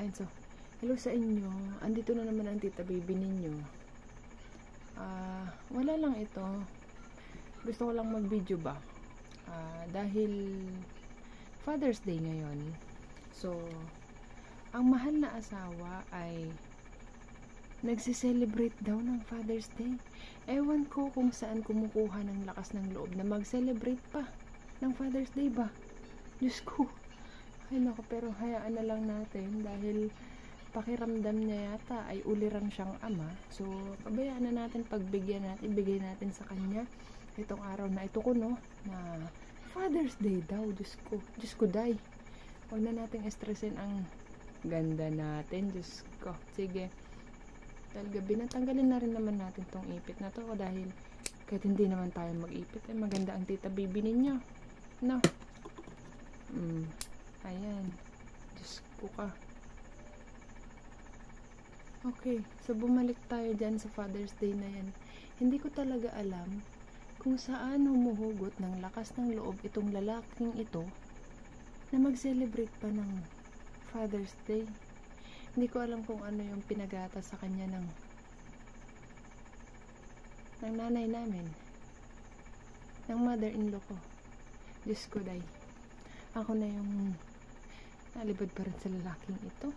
Ayan, so, hello sa inyo. Andito na naman ang tita baby ninyo. Wala lang ito. Gusto ko lang mag-video ba? Dahil Father's Day ngayon. So, ang mahal na asawa ay nagse-celebrate daw ng Father's Day. Ewan ko kung saan kumukuha ng lakas ng loob na mag-celebrate pa ng Father's Day ba? Diyos ko. Ay nako, pero hayaan na lang natin dahil pakiramdam niya yata ay ulirang siyang ama. So, pabayaan na natin, pagbigyan natin, ibigay natin sa kanya itong araw na ito ko, no? Na Father's Day daw. Diyos ko, day. Huwag na nating estresin ang ganda natin. Diyos ko. Sige. Dahil gabi na, tanggalin na rin naman natin tong ipit na to dahil kahit hindi naman tayo mag-ipit, ay maganda ang tita baby ninyo. No? Ayan. Diyos ko ka. Okay. So, bumalik tayo dyan sa Father's Day na yan. Hindi ko talaga alam kung saan humuhugot ng lakas ng loob itong lalaking ito na mag-celebrate pa ng Father's Day. Hindi ko alam kung ano yung pinagata sa kanya ng nanay namin, ng mother-in-law ko. Diyos ko, day. Ako na yung nalibad pa rin sa lalaking ito.